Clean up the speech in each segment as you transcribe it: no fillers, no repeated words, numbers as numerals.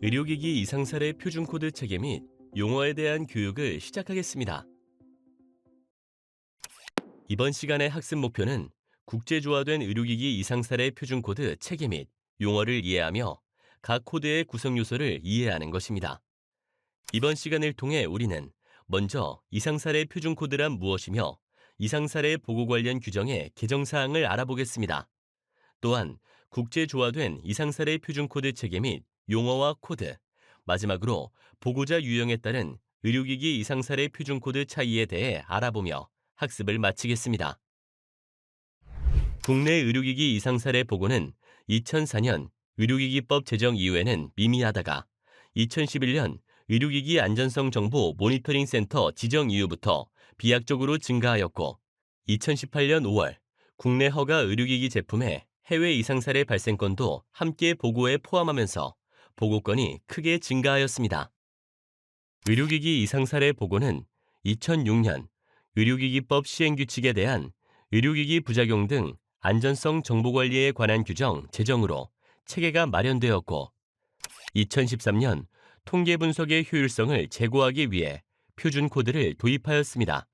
의료기기 이상사례 표준코드 체계 및 용어에 대한 교육을 시작하겠습니다. 이번 시간의 학습 목표는 국제조화된 의료기기 이상사례 표준코드 체계 및 용어를 이해하며 각 코드의 구성 요소를 이해하는 것입니다. 이번 시간을 통해 우리는 먼저 이상사례 표준코드란 무엇이며 이상사례 보고 관련 규정의 개정사항을 알아보겠습니다. 또한 국제조화된 이상사례 표준코드 체계 및 용어와 코드, 마지막으로 보고자 유형에 따른 의료기기 이상사례 표준코드 차이에 대해 알아보며 학습을 마치겠습니다. 국내 의료기기 이상사례 보고는 2004년 의료기기법 제정 이후에는 미미하다가 2011년 의료기기 안전성 정보 모니터링 센터 지정 이후부터 비약적으로 증가하였고 2018년 5월 국내 허가 의료기기 제품의 해외 이상사례 발생 건도 함께 보고에 포함하면서 보고건이 크게 증가하였습니다. 의료기기 이상사례 보고는 2006년 의료기기법 시행규칙에 대한 의료기기 부작용 등 안전성 정보관리에 관한 규정 제정으로 체계가 마련되었고 2013년 통계 분석의 효율성을 제고하기 위해 표준 코드를 도입하였습니다.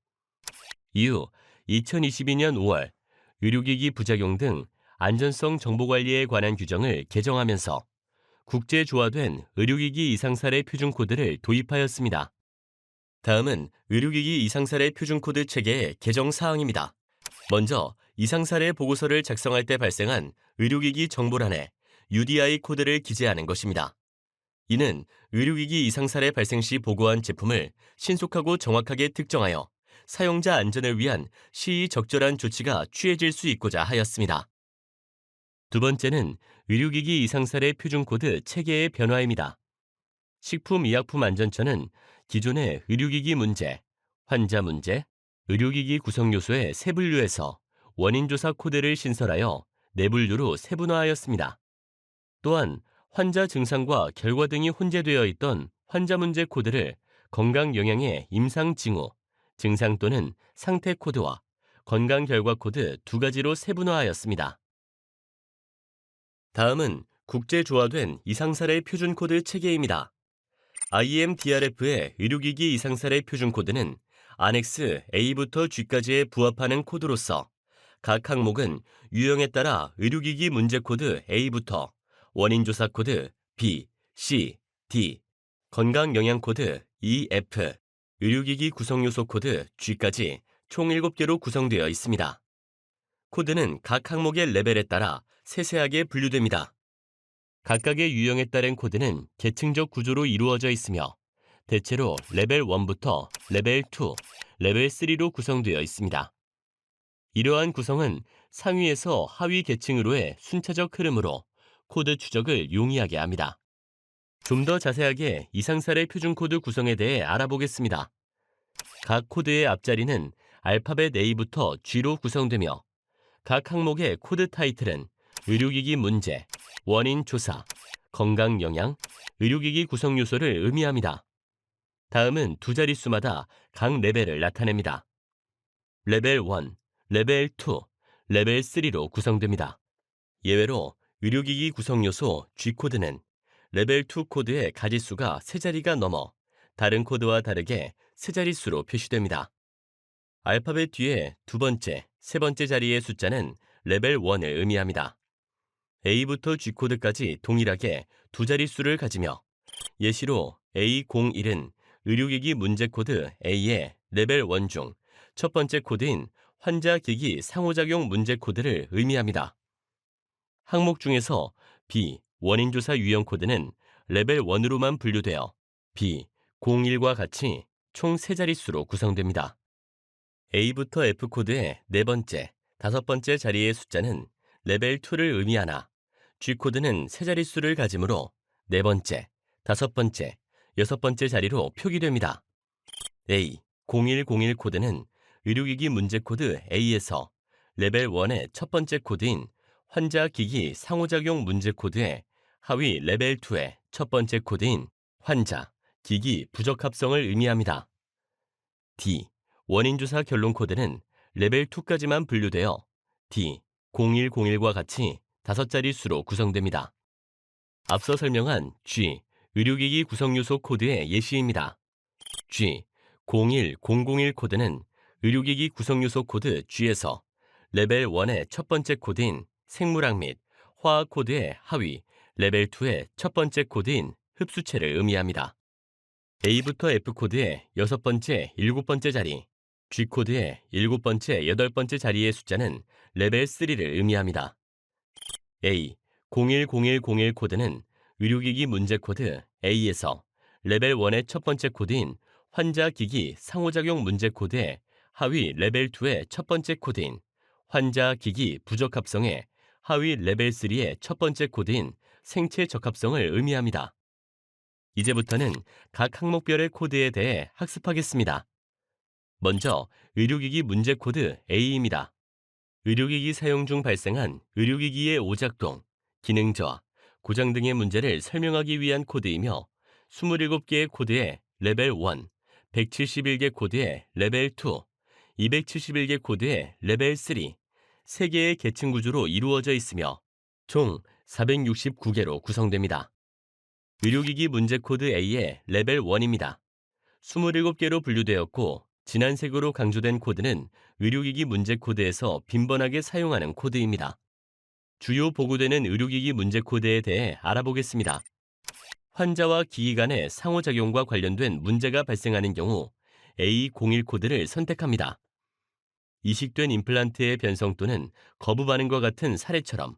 이후 2022년 5월 의료기기 부작용 등 안전성 정보관리에 관한 규정을 개정하면서 국제조화된 의료기기 이상사례 표준코드를 도입하였습니다. 다음은 의료기기 이상사례 표준코드 체계의 개정 사항입니다. 먼저 이상사례 보고서를 작성할 때 발생한 의료기기 정보란에 UDI 코드를 기재하는 것입니다. 이는 의료기기 이상사례 발생 시 보고한 제품을 신속하고 정확하게 특정하여 사용자 안전을 위한 시의적절한 조치가 취해질 수 있고자 하였습니다. 두 번째는 의료기기 이상사례 표준코드 체계의 변화입니다. 식품의약품안전처는 기존의 의료기기 문제, 환자 문제, 의료기기 구성 요소의 세 분류에서 원인조사 코드를 신설하여 네 분류로 세분화하였습니다. 또한 환자 증상과 결과 등이 혼재되어 있던 환자 문제 코드를 건강 영향의 임상 징후, 증상 또는 상태 코드와 건강 결과 코드 두 가지로 세분화하였습니다. 다음은 국제조화된 이상사례 표준코드 체계입니다. IMDRF의 의료기기 이상사례 표준코드는 안엑스 A부터 G까지에 부합하는 코드로서 각 항목은 유형에 따라 의료기기 문제 코드 A부터 원인조사 코드 B, C, D, 건강 영양 코드 E, F, 의료기기 구성 요소 코드 G까지 총 7개로 구성되어 있습니다. 코드는 각 항목의 레벨에 따라 세세하게 분류됩니다. 각각의 유형에 따른 코드는 계층적 구조로 이루어져 있으며 대체로 레벨 1부터 레벨 2, 레벨 3로 구성되어 있습니다. 이러한 구성은 상위에서 하위 계층으로의 순차적 흐름으로 코드 추적을 용이하게 합니다. 좀 더 자세하게 이상사례 표준코드 구성에 대해 알아보겠습니다. 각 코드의 앞자리는 알파벳 A부터 G로 구성되며 각 항목의 코드 타이틀은 의료기기 문제, 원인 조사, 건강 영양, 의료기기 구성 요소를 의미합니다. 다음은 두 자릿수마다 각 레벨을 나타냅니다. 레벨 1, 레벨 2, 레벨 3로 구성됩니다. 예외로 의료기기 구성 요소 G코드는 레벨 2 코드의 가지수가 세 자리가 넘어 다른 코드와 다르게 세 자릿수로 표시됩니다. 알파벳 뒤에 두 번째, 세 번째 자리의 숫자는 레벨 1을 의미합니다. A부터 G코드까지 동일하게 두 자릿수를 가지며 예시로 A01은 의료기기 문제 코드 A의 레벨 1 중 첫 번째 코드인 환자기기 상호작용 문제 코드를 의미합니다. 항목 중에서 B, 원인조사 유형 코드는 레벨 1으로만 분류되어 B01과 같이 총 세 자릿수로 구성됩니다. A부터 F 코드의 네 번째, 다섯 번째 자리의 숫자는 레벨 2를 의미하나 G코드는 세 자릿수를 가지므로 네 번째, 다섯 번째, 여섯 번째 자리로 표기됩니다. A0101 코드는 의료기기 문제 코드 A에서 레벨 1의 첫 번째 코드인 환자기기 상호작용 문제 코드의 하위 레벨 2의 첫 번째 코드인 환자, 기기 부적합성을 의미합니다. 원인조사 결론 코드는 레벨 2까지만 분류되어 D0101과 같이 5자리 수로 구성됩니다. 앞서 설명한 G, 의료기기 구성요소 코드의 예시입니다. G01001 코드는 의료기기 구성요소 코드 G에서 레벨 1의 첫 번째 코드인 생물학 및 화학 코드의 하위 레벨 2의 첫 번째 코드인 흡수체를 의미합니다. A부터 F 코드의 6번째, 7번째 자리, G 코드의 7번째, 8번째 자리의 숫자는 레벨 3를 의미합니다. A01001 코드는 의료기기 문제 코드 A에서 레벨 1의 첫 번째 코드인 환자기기 상호작용 문제 코드의 하위 레벨 2의 첫 번째 코드인 환자기기 부적합성의 하위 레벨 3의 첫 번째 코드인 생체 적합성을 의미합니다. 이제부터는 각 항목별의 코드에 대해 학습하겠습니다. 먼저 의료기기 문제 코드 A입니다. 의료기기 사용 중 발생한 의료기기의 오작동, 기능 저하, 고장 등의 문제를 설명하기 위한 코드이며 27개의 코드의 레벨 1, 171개 코드의 레벨 2, 271개 코드의 레벨 3, 3개의 계층 구조로 이루어져 있으며 총 469개로 구성됩니다. 의료기기 문제 코드 A의 레벨 1입니다. 27개로 분류되었고 진한 색으로 강조된 코드는 의료기기 문제 코드에서 빈번하게 사용하는 코드입니다. 주요 보고되는 의료기기 문제 코드에 대해 알아보겠습니다. 환자와 기기 간의 상호작용과 관련된 문제가 발생하는 경우 A01 코드를 선택합니다. 이식된 임플란트의 변성 또는 거부 반응과 같은 사례처럼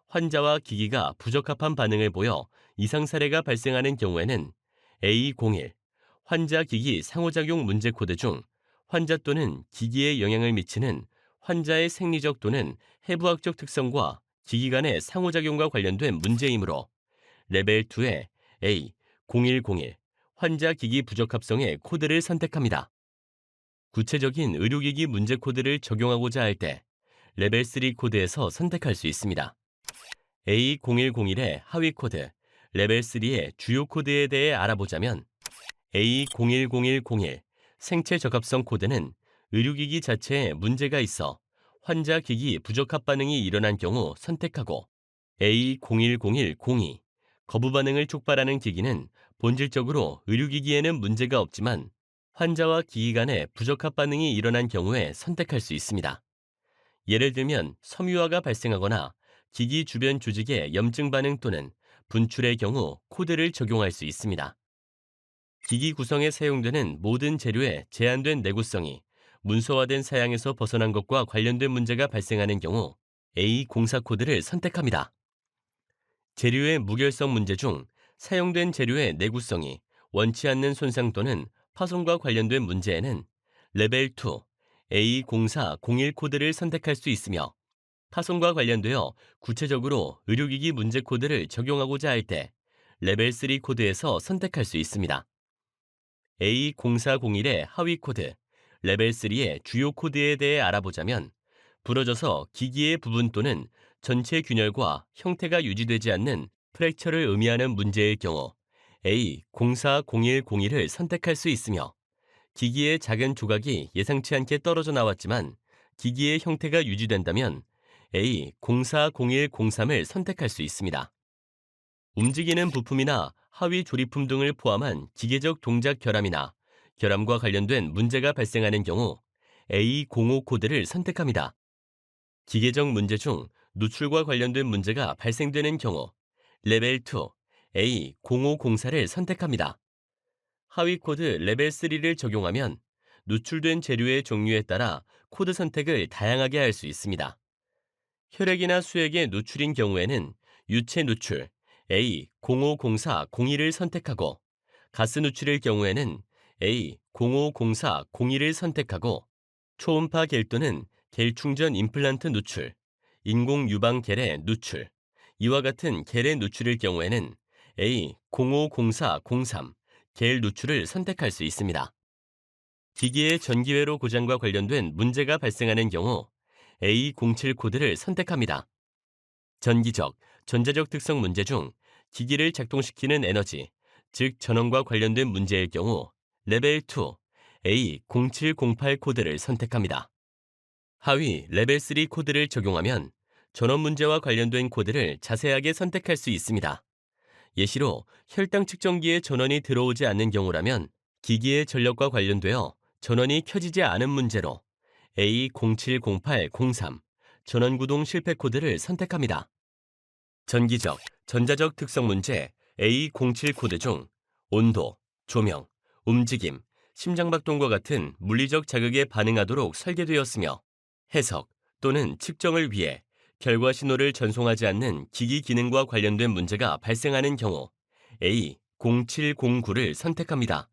환자와 기기가 부적합한 반응을 보여 이상 사례가 발생하는 경우에는 A01 환자 기기 상호작용 문제 코드 중 환자 또는 기기에 영향을 미치는 환자의 생리적 또는 해부학적 특성과 기기 간의 상호작용과 관련된 문제이므로 레벨 2의 A0101 환자 기기 부적합성의 코드를 선택합니다. 구체적인 의료기기 문제 코드를 적용하고자 할 때 레벨 3 코드에서 선택할 수 있습니다. A0101의 하위 코드, 레벨 3의 주요 코드에 대해 알아보자면 A010101 생체 적합성 코드는 의료기기 자체에 문제가 있어 환자 기기 부적합 반응이 일어난 경우 선택하고 A010102 거부 반응을 촉발하는 기기는 본질적으로 의료기기에는 문제가 없지만 환자와 기기 간의 부적합 반응이 일어난 경우에 선택할 수 있습니다. 예를 들면 섬유화가 발생하거나 기기 주변 조직의 염증 반응 또는 분출의 경우 코드를 적용할 수 있습니다. 기기 구성에 사용되는 모든 재료의 제한된 내구성이 문서화된 사양에서 벗어난 것과 관련된 문제가 발생하는 경우 A04 코드를 선택합니다. 재료의 무결성 문제 중 사용된 재료의 내구성이 원치 않는 손상 또는 파손과 관련된 문제에는 레벨 2 A0401 코드를 선택할 수 있으며 파손과 관련되어 구체적으로 의료기기 문제 코드를 적용하고자 할 때 레벨 3 코드에서 선택할 수 있습니다. A0401의 하위 코드, 레벨 3의 주요 코드에 대해 알아보자면 부러져서 기기의 부분 또는 전체 균열과 형태가 유지되지 않는 프랙처를 의미하는 문제일 경우 A040101을 선택할 수 있으며 기기의 작은 조각이 예상치 않게 떨어져 나왔지만 기기의 형태가 유지된다면 A040103을 선택할 수 있습니다. 움직이는 부품이나 하위 조립품 등을 포함한 기계적 동작 결함이나 결함과 관련된 문제가 발생하는 경우 A05 코드를 선택합니다. 기계적 문제 중 누출과 관련된 문제가 발생되는 경우 레벨 2 A0504를 선택합니다. 하위 코드 레벨 3를 적용하면 누출된 재료의 종류에 따라 코드 선택을 다양하게 할 수 있습니다. 혈액이나 수액의 누출인 경우에는 유체 누출 A050402를 선택하고 가스 누출일 경우에는 A050402를 선택하고 초음파 겔 또는 겔 충전 임플란트 누출, 인공 유방 겔의 누출, 이와 같은 겔의 누출일 경우에는 A050403 겔 누출을 선택할 수 있습니다. 기기의 전기회로 고장과 관련된 문제가 발생하는 경우 A07 코드를 선택합니다. 전기적, 전자적 특성 문제 중 기기를 작동시키는 에너지, 즉 전원과 관련된 문제일 경우 레벨 A0708 코드를 선택합니다. 하위 레벨 3 코드를 적용하면 전원 문제와 관련된 코드를 자세하게 선택할 수 있습니다. 예시로 혈당 측정기에 전원이 들어오지 않는 경우라면 기기의 전력과 관련되어 전원이 켜지지 않은 문제로 A070803 전원 구동 실패 코드를 선택합니다. 전기적, 전자적 특성 문제 A07 코드 중 온도, 조명, 움직임, 심장박동과 같은 물리적 자극에 반응하도록 설계되었으며 해석 또는 측정을 위해 결과 신호를 전송하지 않는 기기 기능과 관련된 문제가 발생하는 경우 A0709를 선택합니다.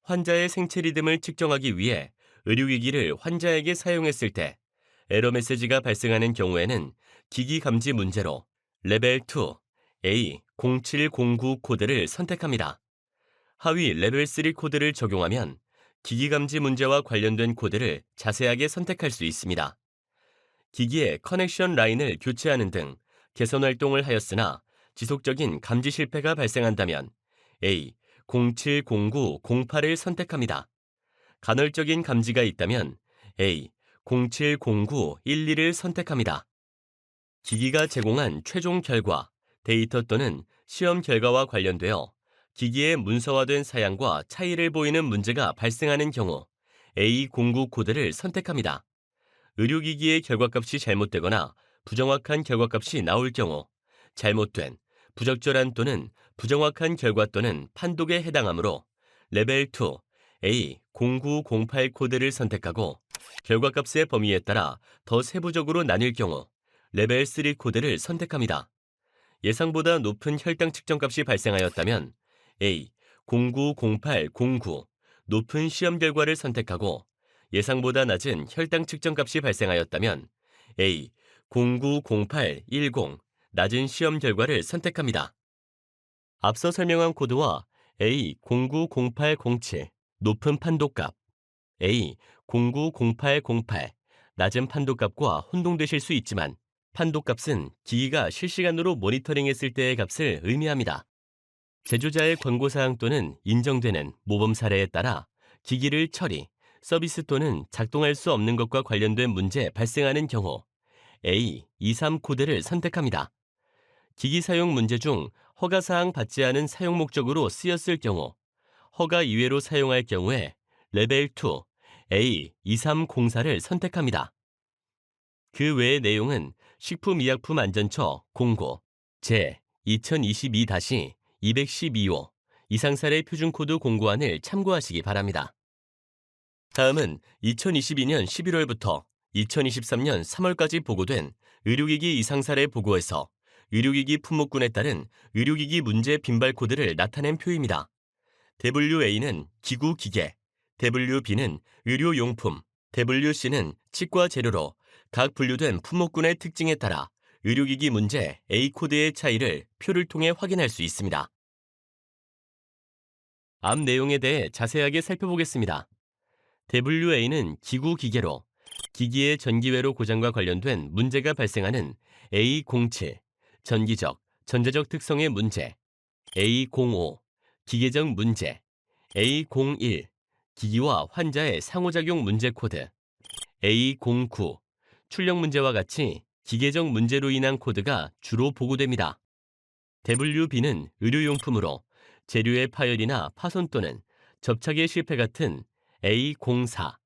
환자의 생체 리듬을 측정하기 위해 의료기기를 환자에게 사용했을 때 에러 메시지가 발생하는 경우에는 기기 감지 문제로 레벨 2 A0709 코드를 선택합니다. 하위 레벨 3 코드를 적용하면 기기 감지 문제와 관련된 코드를 자세하게 선택할 수 있습니다. 기기의 커넥션 라인을 교체하는 등 개선 활동을 하였으나 지속적인 감지 실패가 발생한다면 A070908을 선택합니다. 간헐적인 감지가 있다면 A070912를 선택합니다. 기기가 제공한 최종 결과, 데이터 또는 시험 결과와 관련되어 기기의 문서화된 사양과 차이를 보이는 문제가 발생하는 경우 A09 코드를 선택합니다. 의료기기의 결과값이 잘못되거나 부정확한 결과값이 나올 경우 잘못된, 부적절한 또는 부정확한 결과 또는 판독에 해당하므로 레벨 2 A0908 코드를 선택하고 결과값의 범위에 따라 더 세부적으로 나뉠 경우 레벨 3 코드를 선택합니다. 예상보다 높은 혈당 측정값이 발생하였다면 A090809 높은 시험 결과를 선택하고 예상보다 낮은 혈당 측정값이 발생하였다면 A090810 낮은 시험 결과를 선택합니다. 앞서 설명한 코드와 A090807 높은 판독값, A090808 낮은 판독값과 혼동되실 수 있지만 판독값은 기기가 실시간으로 모니터링했을 때의 값을 의미합니다. 제조자의 권고사항 또는 인정되는 모범 사례에 따라 기기를 처리, 서비스 또는 작동할 수 없는 것과 관련된 문제 발생하는 경우 A23 코드를 선택합니다. 기기 사용 문제 중 허가사항 받지 않은 사용 목적으로 쓰였을 경우 허가 이외로 사용할 경우에 레벨 2 A2304를 선택합니다. 그 외의 내용은 식품의약품안전처 공고 제 2022-212호 이상사례 표준코드 공고안을 참고하시기 바랍니다. 다음은 2022년 11월부터 2023년 3월까지 보고된 의료기기 이상사례 보고에서 의료기기 품목군에 따른 의료기기 문제 빈발 코드를 나타낸 표입니다. WA는 기구 기계, WB는 의료용품, WC는 치과 재료로 각 분류된 품목군의 특징에 따라 의료기기 문제 A코드의 차이를 표를 통해 확인할 수 있습니다. 앞 내용에 대해 자세하게 살펴보겠습니다. WA는 기구 기계로 기기의 전기회로 고장과 관련된 문제가 발생하는 A07 전기적, 전자적 특성의 문제, A05 기계적 문제, A01 기기와 환자의 상호작용 문제 코드, A09 출력 문제와 같이 기계적 문제로 인한 코드가 주로 보고됩니다. WB는 의료용품으로 재료의 파열이나 파손 또는 접착의 실패 같은 A04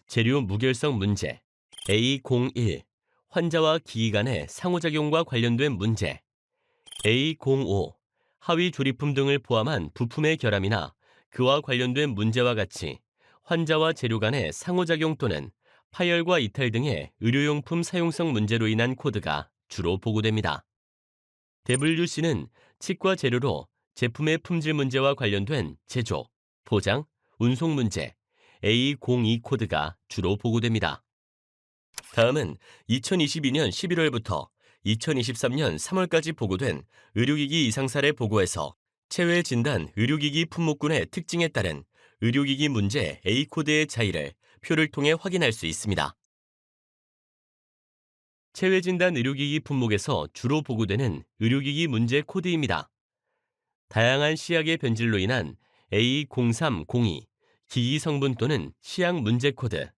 재료 무결성 문제, A01 환자와 기기 간의 상호작용과 관련된 문제, A05 하위 조리품 등을 포함한 부품의 결함이나 그와 관련된 문제와 같이 환자와 재료 간의 상호작용 또는 파열과 이탈 등의 의료용품 사용성 문제로 인한 코드가 주로 보고됩니다. WC는 치과 재료로 제품의 품질 문제와 관련된 제조, 포장, 운송 문제 A02 코드가 주로 보고됩니다. 다음은 2022년 11월부터 2023년 3월까지 보고된 의료기기 이상사례 보고에서 체외 진단 의료기기 품목군의 특징에 따른 의료기기 문제 A코드의 차이를 표를 통해 확인할 수 있습니다. 체외 진단 의료기기 품목에서 주로 보고되는 의료기기 문제 코드입니다. 다양한 시약의 변질로 인한 A0302 기기 성분 또는 시약 문제 코드,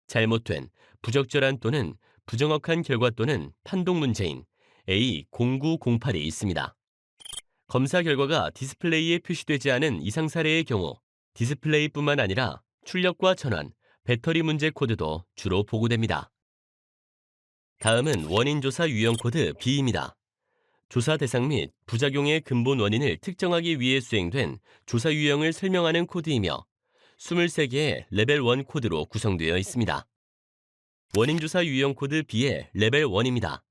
잘못된, 부적절한 또는 부정확한 결과 또는 판독 문제인 A09082이 있습니다. 검사 결과가 디스플레이에 표시되지 않은 이상 사례의 경우 디스플레이뿐만 아니라 출력과 전원, 배터리 문제 코드도 주로 보고됩니다. 다음은 원인 조사 유형 코드 B입니다. 조사 대상 및 부작용의 근본 원인을 특정하기 위해 수행된 조사 유형을 설명하는 코드이며 23개의 레벨 1 코드로 구성되어 있습니다. 원인 조사 유형 코드 B의 레벨 1입니다.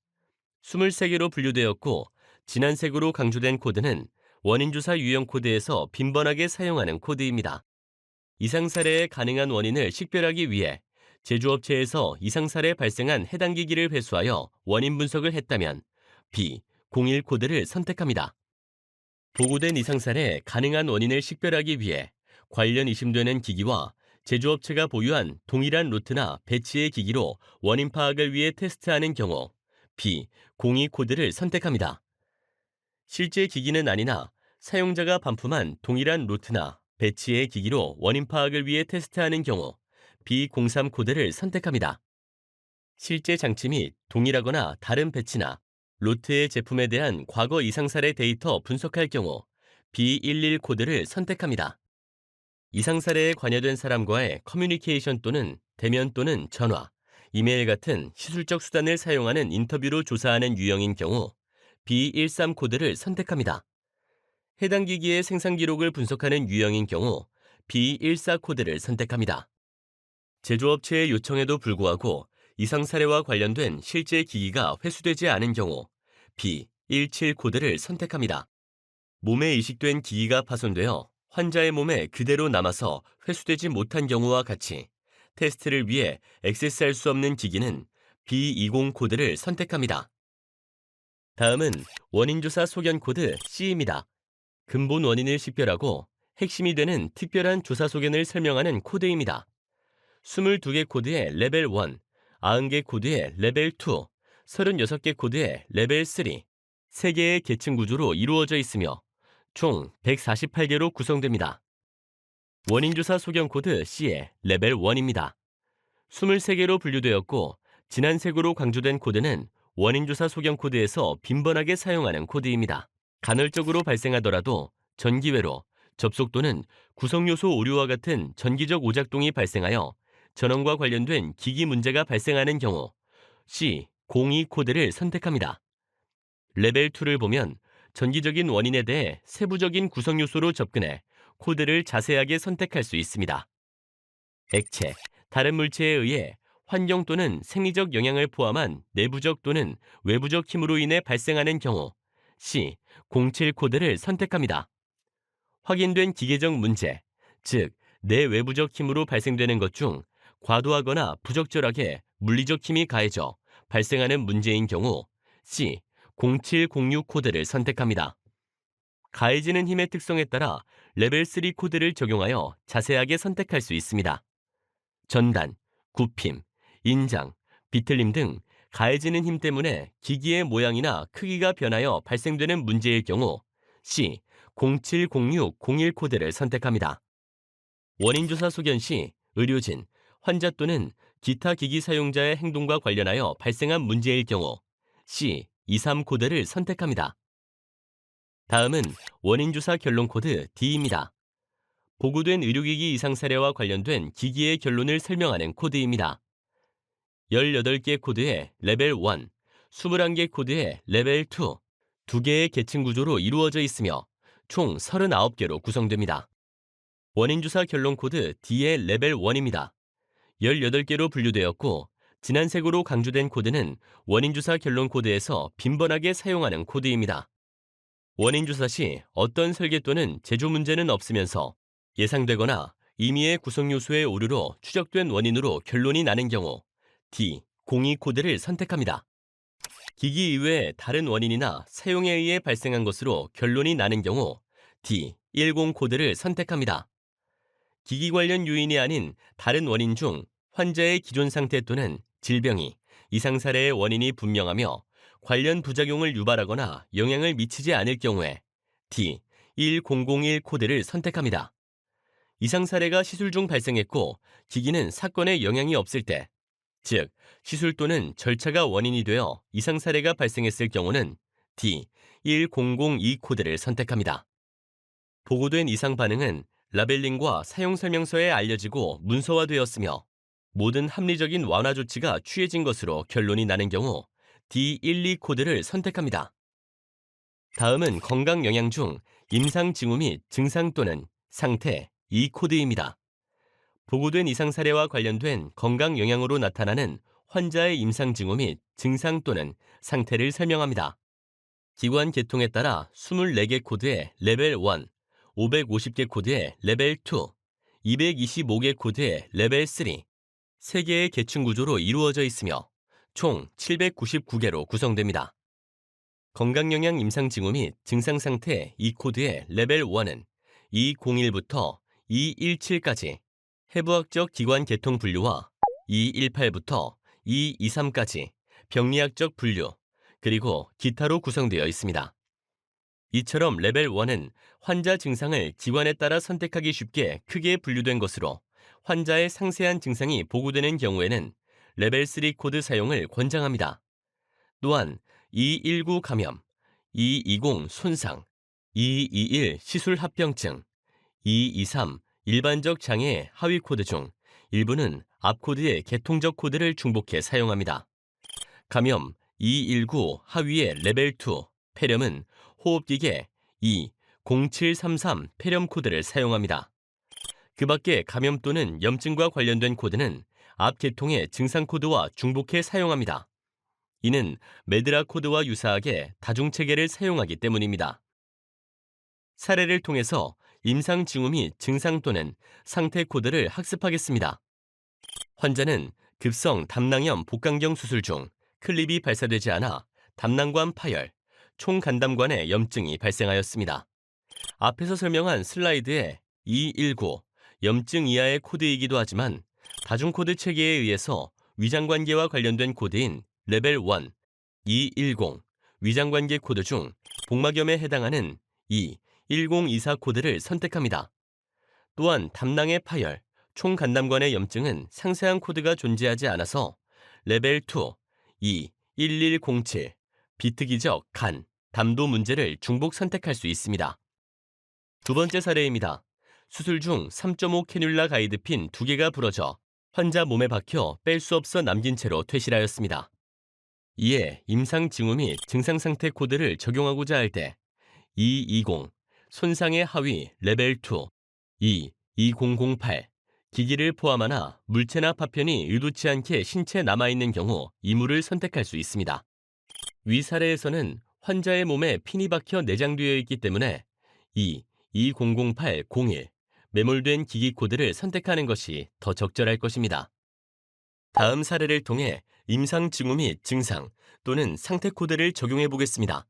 23개로 분류되었고 진한 색으로 강조된 코드는 원인 조사 유형 코드에서 빈번하게 사용하는 코드입니다. 이상 사례의 가능한 원인을 식별하기 위해 제조업체에서 이상 사례 발생한 해당 기기를 회수하여 원인 분석을 했다면 B01 코드를 선택합니다. 보고된 이상 사례의 가능한 원인을 식별하기 위해 관련 의심되는 기기와 제조업체가 보유한 동일한 루트나 배치의 기기로 원인 파악을 위해 테스트하는 경우 B02 코드를 선택합니다. 실제 기기는 아니나 사용자가 반품한 동일한 루트나 배치의 기기로 원인 파악을 위해 테스트하는 경우 B03 코드를 선택합니다. 실제 장치 및 동일하거나 다른 배치나 루트의 제품에 대한 과거 이상 사례 데이터 분석할 경우 B11 코드를 선택합니다. 이상 사례에 관여된 사람과의 커뮤니케이션 또는 대면 또는 전화, 이메일 같은 시술적 수단을 사용하는 인터뷰로 조사하는 유형인 경우 B13 코드를 선택합니다. 해당 기기의 생산 기록을 분석하는 유형인 경우 B14 코드를 선택합니다. 제조업체의 요청에도 불구하고 이상 사례와 관련된 실제 기기가 회수되지 않은 경우 B17 코드를 선택합니다. 몸에 이식된 기기가 파손되어 환자의 몸에 그대로 남아서 회수되지 못한 경우와 같이 테스트를 위해 액세스할 수 없는 기기는 B20 코드를 선택합니다. 다음은 원인조사 소견 코드 C입니다. 근본 원인을 식별하고 핵심이 되는 특별한 조사 소견을 설명하는 코드입니다. 22개 코드의 레벨 1, 90개 코드의 레벨 2, 36개 코드의 레벨 3, 3개의 계층 구조로 이루어져 있으며 총 148개로 구성됩니다. 원인조사 소견 코드 C의 레벨 1입니다. 23개로 분류되었고 진한 색으로 강조된 코드는 원인조사 소견 코드에서 빈번하게 사용하는 코드입니다. 간헐적으로 발생하더라도 전기회로, 접속 또는 구성요소 오류와 같은 전기적 오작동이 발생하여 전원과 관련된 기기 문제가 발생하는 경우 C02 코드를 선택합니다. 레벨 2를 보면 전기적인 원인에 대해 세부적인 구성요소로 접근해 코드를 자세하게 선택할 수 있습니다. 액체, 다른 물체에 의해 환경 또는 생리적 영향을 포함한 내부적 또는 외부적 힘으로 인해 발생하는 경우 C07 코드를 선택합니다. 확인된 기계적 문제, 즉 내외부적 힘으로 발생되는 것 중 과도하거나 부적절하게 물리적 힘이 가해져 발생하는 문제인 경우 C0706 코드를 선택합니다. 가해지는 힘의 특성에 따라 레벨 3 코드를 적용하여 자세하게 선택할 수 있습니다. 전단, 굽힘, 인장, 비틀림 등 가해지는 힘 때문에 기기의 모양이나 크기가 변하여 발생되는 문제일 경우 C070601 코드를 선택합니다. 원인조사 소견 시 의료진, 환자 또는 기타 기기 사용자의 행동과 관련하여 발생한 문제일 경우 C23 코드를 선택합니다. 다음은 원인조사 결론 코드 D입니다. 보고된 의료기기 이상 사례와 관련된 기기의 결론을 설명하는 코드입니다. 18개 코드의 레벨 1, 21개 코드의 레벨 2, 2개의 계층 구조로 이루어져 있으며 총 39개로 구성됩니다. 원인조사 결론 코드 D의 레벨 1입니다. 18개로 분류되었고 진한 색으로 강조된 코드는 원인조사 결론 코드에서 빈번하게 사용하는 코드입니다. 원인조사 시 어떤 설계 또는 제조 문제는 없으면서 예상되거나 임의의 구성요소의 오류로 추적된 원인으로 결론이 나는 경우 D02 코드를 선택합니다. 기기 이외의 다른 원인이나 사용에 의해 발생한 것으로 결론이 나는 경우 D10 코드를 선택합니다. 기기 관련 요인이 아닌 다른 원인 중 환자의 기존 상태 또는 질병이 이상 사례의 원인이 분명하며 관련 부작용을 유발하거나 영향을 미치지 않을 경우에 D1001 코드를 선택합니다. 이상 사례가 시술 중 발생했고 기기는 사건에 영향이 없을 때, 즉 시술 또는 절차가 원인이 되어 이상 사례가 발생했을 경우는 D1002 코드를 선택합니다. 보고된 이상 반응은 라벨링과 사용 설명서에 알려지고 문서화되었으며 모든 합리적인 완화 조치가 취해진 것으로 결론이 나는 경우 D12 코드를 선택합니다. 다음은 건강 영양 중 임상 징후 및 증상 또는 상태 이 코드입니다. 보고된 이상 사례와 관련된 건강 영향으로 나타나는 환자의 임상 징후 및 증상 또는 상태를 설명합니다. 기관 계통에 따라 24개 코드의 레벨 1, 550개 코드의 레벨 2, 225개 코드의 레벨 3, 3개의 계층 구조로 이루어져 있으며 총 799개로 구성됩니다. 건강영양 임상 징후 및 증상 상태 이 코드의 레벨 1은 201부터 217까지, 해부학적 기관 계통 분류와 218부터 223까지 병리학적 분류, 그리고 기타로 구성되어 있습니다. 이처럼 레벨 1은 환자 증상을 기관에 따라 선택하기 쉽게 크게 분류된 것으로 환자의 상세한 증상이 보고되는 경우에는 레벨 3 코드 사용을 권장합니다. 또한 219 감염, 220 손상, 221 시술 합병증, 223 일반적 장애 하위 코드 중 일부는 앞 코드의 계통적 코드를 중복해 사용합니다. 감염 219 하위의 레벨 2 폐렴은 호흡기계 20733 폐렴 코드를 사용합니다. 그 밖에 감염 또는 염증과 관련된 코드는 앞 계통의 증상 코드와 중복해 사용합니다. 이는 메드라 코드와 유사하게 다중체계를 사용하기 때문입니다. 사례를 통해서 임상 징후 및 증상 또는 상태 코드를 학습하겠습니다. 환자는 급성 담낭염 복강경 수술 중 클립이 발사되지 않아 담낭관 파열, 총간담관에 염증이 발생하였습니다. 앞에서 설명한 슬라이드의 219 염증 이하의 코드이기도 하지만 다중코드 체계에 의해서 위장관계와 관련된 코드인 레벨 1, 210 위장관계 코드 중 복막염에 해당하는 21024 코드를 선택합니다. 또한 담낭의 파열, 총간담관의 염증은 상세한 코드가 존재하지 않아서 레벨 2, 21107 비특이적 간, 담도 문제를 중복 선택할 수 있습니다. 두 번째 사례입니다. 수술 중 3.5 캐뉼라 가이드핀 2개가 부러져 환자 몸에 박혀 뺄 수 없어 남긴 채로 퇴실하였습니다. 이에 임상 징후 및 증상 상태 코드를 적용하고자 할 때 220 손상의 하위 레벨 2, 2008 기기를 포함하나 물체나 파편이 의도치 않게 신체에 남아있는 경우 이물을 선택할 수 있습니다. 위 사례에서는 환자의 몸에 핀이 박혀 내장되어 있기 때문에 200801 매몰된 기기 코드를 선택하는 것이 더 적절할 것입니다. 다음 사례를 통해 임상 징후 및 증상 또는 상태 코드를 적용해 보겠습니다.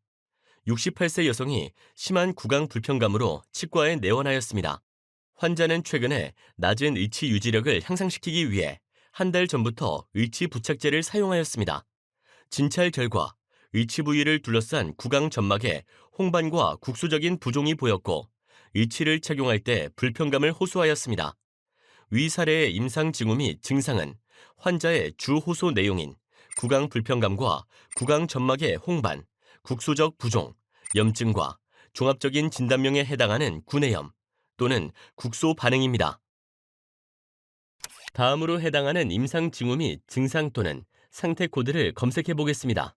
68세 여성이 심한 구강 불편감으로 치과에 내원하였습니다. 환자는 최근에 낮은 의치 유지력을 향상시키기 위해 한 달 전부터 의치 부착제를 사용하였습니다. 진찰 결과 의치 부위를 둘러싼 구강 점막에 홍반과 국소적인 부종이 보였고 의치를 착용할 때 불편감을 호소하였습니다. 위 사례의 임상 징후 및 증상은 환자의 주 호소 내용인 구강 불편감과 구강 점막의 홍반, 국소적 부종, 염증과 종합적인 진단명에 해당하는 구내염 또는 국소 반응입니다. 다음으로 해당하는 임상 징후 및 증상 또는 상태 코드를 검색해 보겠습니다.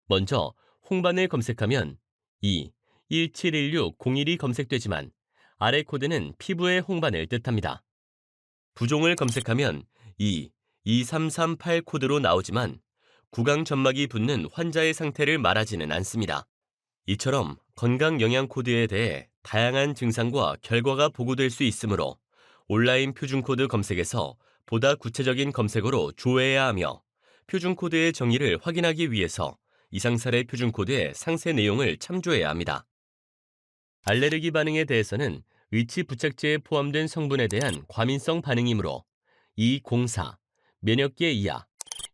먼저 홍반을 검색하면 1716001이 검색되지만 아래 코드는 피부의 홍반을 뜻합니다. 부종을 검색하면 22338 코드로 나오지만 구강 점막이 붓는 환자의 상태를 말하지는 않습니다. 이처럼 건강 영양 코드에 대해 다양한 증상과 결과가 보고될 수 있으므로 온라인 표준 코드 검색에서 보다 구체적인 검색어로 조회해야 하며 표준 코드의 정의를 확인하기 위해서 이상 사례 표준 코드의 상세 내용을 참조해야 합니다. 알레르기 반응에 대해서는 의치 부착제에 포함된 성분에 대한 과민성 반응이므로 204 면역계 이하,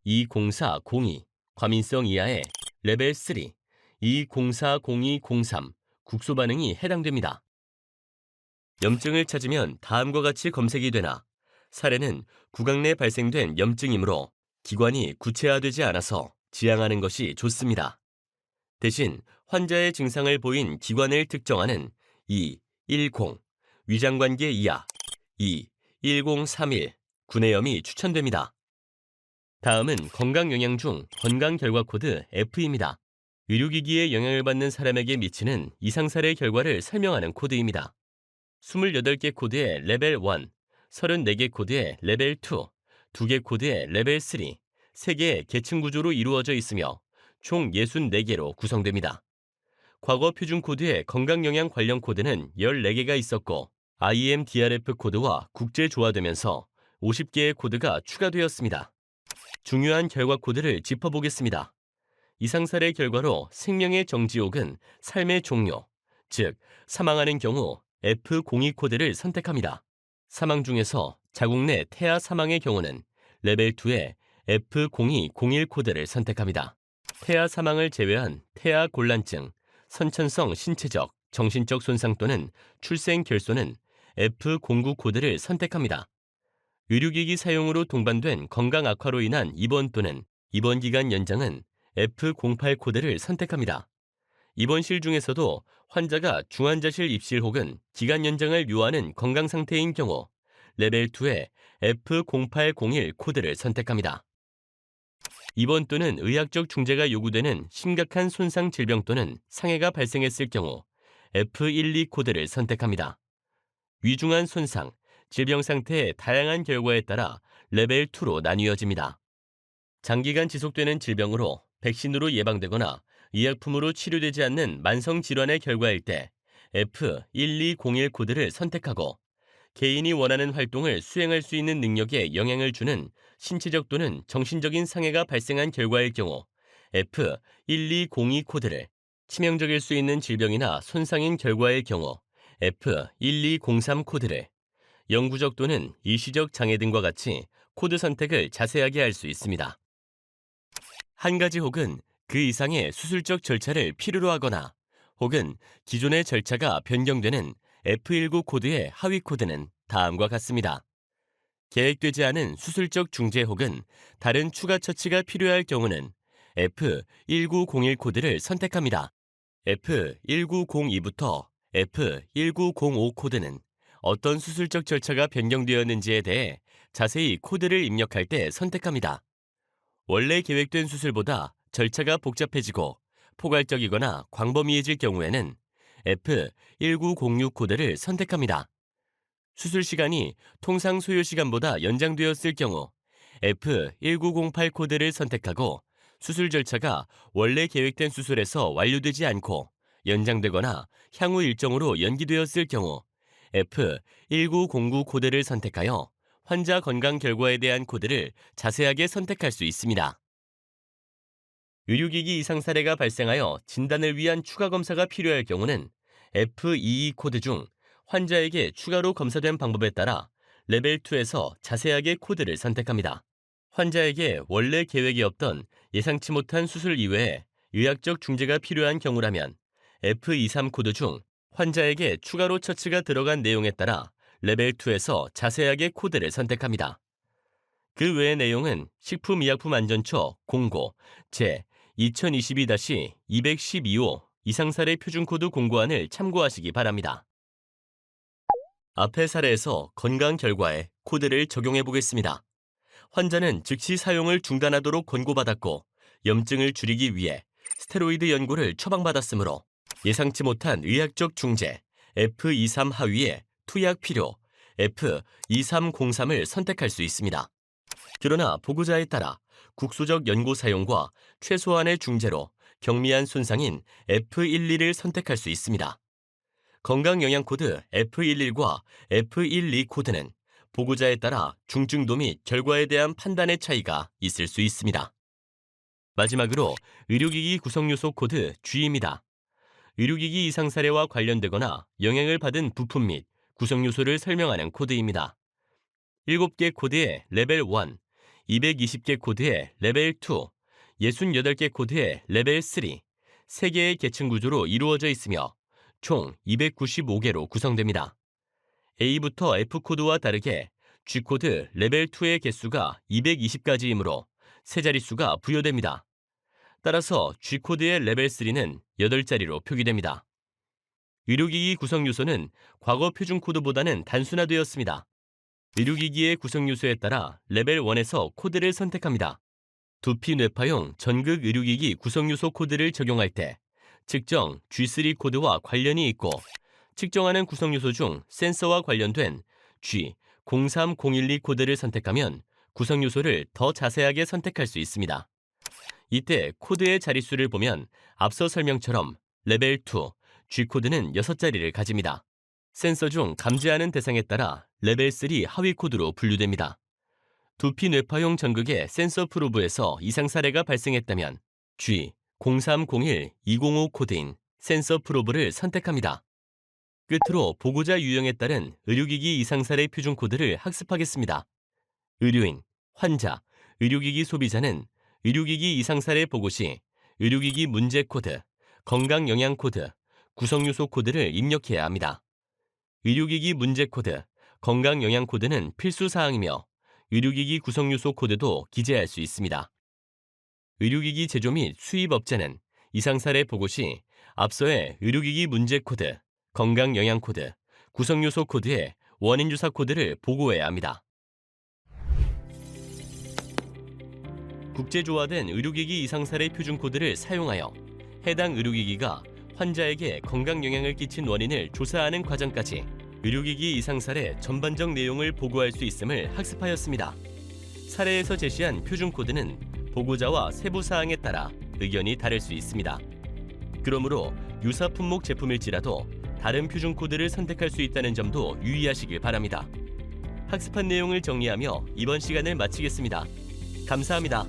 20402 과민성 이하의 레벨 3, 2040203 국소 반응이 해당됩니다. 염증을 찾으면 다음과 같이 검색이 되나 사례는 구강 내 발생된 염증이므로 기관이 구체화되지 않아서 지양하는 것이 좋습니다. 대신 환자의 증상을 보인 기관을 특정하는 2, 10, 위장관계 이하, 2, 1031, 구내염이 추천됩니다. 다음은 건강영양 중 건강결과 코드 F입니다. 의료기기에 영향을 받는 사람에게 미치는 이상사례 결과를 설명하는 코드입니다. 28개 코드의 레벨 1, 34개 코드의 레벨 2, 2개 코드의 레벨 3, 3개의 계층 구조로 이루어져 있으며 총 64개로 구성됩니다. 과거 표준 코드의 건강영양 관련 코드는 14개가 있었고 IMDRF 코드와 국제조화되면서 50개의 코드가 추가되었습니다. 중요한 결과 코드를 짚어보겠습니다. 이상사례 결과로 생명의 정지 혹은 삶의 종료, 즉 사망하는 경우 F02 코드를 선택합니다. 사망 중에서 자국 내 태아 사망의 경우는 레벨 2의 F0201 코드를 선택합니다. 태아 사망을 제외한 태아 곤란증, 선천성 신체적, 정신적 손상 또는 출생 결손은 F09 코드를 선택합니다. 의료기기 사용으로 동반된 건강 악화로 인한 입원 또는 입원 기간 연장은 F08 코드를 선택합니다. 입원실 중에서도 환자가 중환자실 입실 혹은 기간 연장을 요하는 건강 상태인 경우 레벨 2의 F0801 코드를 선택합니다. 입원 또는 의학적 중재가 요구되는 심각한 손상 질병 또는 상해가 발생했을 경우 F12 코드를 선택합니다. 위중한 손상, 질병 상태의 다양한 결과에 따라 레벨 2로 나뉘어집니다. 장기간 지속되는 질병으로 백신으로 예방되거나 의약품으로 치료되지 않는 만성 질환의 결과일 때 F1201 코드를 선택하고 개인이 원하는 활동을 수행할 수 있는 능력에 영향을 주는 신체적 또는 정신적인 상해가 발생한 결과일 경우 F1202 코드를, 치명적일 수 있는 질병이나 손상인 결과일 경우 F1203 코드를, 영구적 또는 일시적 장애 등과 같이 코드 선택을 자세하게 할 수 있습니다. 한 가지 혹은 그 이상의 수술적 절차를 필요로 하거나 혹은 기존의 절차가 변경되는 F19 코드의 하위 코드는 다음과 같습니다. 계획되지 않은 수술적 중재 혹은 다른 추가 처치가 필요할 경우는 F1901 코드를 선택합니다. F1902부터 F1905 코드는 어떤 수술적 절차가 변경되었는지에 대해 자세히 코드를 입력할 때 선택합니다. 원래 계획된 수술보다 절차가 복잡해지고 포괄적이거나 광범위해질 경우에는 F1906 코드를 선택합니다. 수술 시간이 통상 소요 시간보다 연장되었을 경우 F1908 코드를 선택하고 수술 절차가 원래 계획된 수술에서 완료되지 않고 연장되거나 향후 일정으로 연기되었을 경우 F1909 코드를 선택하여 환자 건강 결과에 대한 코드를 자세하게 선택할 수 있습니다. 의료기기 이상 사례가 발생하여 진단을 위한 추가 검사가 필요할 경우는 F22 코드 중 환자에게 추가로 검사된 방법에 따라 레벨 2에서 자세하게 코드를 선택합니다. 환자에게 원래 계획이 없던 예상치 못한 수술 이외에 의학적 중재가 필요한 경우라면 F23 코드 중 환자에게 추가로 처치가 들어간 내용에 따라 레벨 2에서 자세하게 코드를 선택합니다. 그 외의 내용은 식품의약품안전처 공고 제 2022-212호 이상사례 표준코드 공고안을 참고하시기 바랍니다. 앞의 사례에서 건강 결과에 코드를 적용해 보겠습니다. 환자는 즉시 사용을 중단하도록 권고받았고 염증을 줄이기 위해 스테로이드 연고를 처방받았으므로 예상치 못한 의학적 중재 F23 하위에 투약 필요 F2303을 선택할 수 있습니다. 그러나 보고자에 따라 국소적 연고 사용과 최소한의 중재로 경미한 손상인 F12를 선택할 수 있습니다. 건강영양코드 F11과 F12 코드는 보고자에 따라 중증도 및 결과에 대한 판단의 차이가 있을 수 있습니다. 마지막으로 의료기기 구성요소 코드 G입니다. 의료기기 이상 사례와 관련되거나 영향을 받은 부품 및 구성요소를 설명하는 코드입니다. 7개 코드의 레벨 1, 220개 코드의 레벨 2, 68개 코드의 레벨 3, 3개의 계층 구조로 이루어져 있으며 총 295개로 구성됩니다. A부터 F코드와 다르게 G코드 레벨 2의 개수가 220가지이므로 세 자릿수가 부여됩니다. 따라서 G코드의 레벨 3는 8자리로 표기됩니다. 의료기기 구성 요소는 과거 표준 코드보다는 단순화되었습니다. 의료기기의 구성 요소에 따라 레벨 1에서 코드를 선택합니다. 두피 뇌파용 전극 의료기기 구성 요소 코드를 적용할 때 측정 G3 코드와 관련이 있고 측정하는 구성 요소 중 센서와 관련된 G03012 코드를 선택하면 구성 요소를 더 자세하게 선택할 수 있습니다. 이때 코드의 자릿수를 보면 앞서 설명처럼 레벨 2 G코드는 6자리를 가집니다. 센서 중 감지하는 대상에 따라 레벨 3 하위 코드로 분류됩니다. 두피 뇌파용 전극의 센서 프로브에서 이상 사례가 발생했다면 G0301205 코드인 센서 프로브를 선택합니다. 끝으로 보고자 유형에 따른 의료기기 이상 사례 표준 코드를 학습하겠습니다. 의료인, 환자, 의료기기 소비자는 의료기기 이상 사례 보고 시 의료기기 문제 코드, 건강 영양 코드, 구성 요소 코드를 입력해야 합니다. 의료기기 문제 코드, 건강 영양 코드는 필수 사항이며 의료기기 구성 요소 코드도 기재할 수 있습니다. 의료기기 제조 및 수입업자는 이상 사례 보고 시 앞서의 의료기기 문제 코드, 건강 영양 코드, 구성 요소 코드의 원인 주사 코드를 보고해야 합니다. 국제조화된 의료기기 이상 사례 표준 코드를 사용하여 해당 의료기기가 환자에게 건강 영향을 끼친 원인을 조사하는 과정까지 의료기기 이상 사례 전반적 내용을 보고할 수 있음을 학습하였습니다. 사례에서 제시한 표준 코드는 보고자와 세부 사항에 따라 의견이 다를 수 있습니다. 그러므로 유사 품목 제품일지라도 다른 표준 코드를 선택할 수 있다는 점도 유의하시길 바랍니다. 학습한 내용을 정리하며 이번 시간을 마치겠습니다. 감사합니다.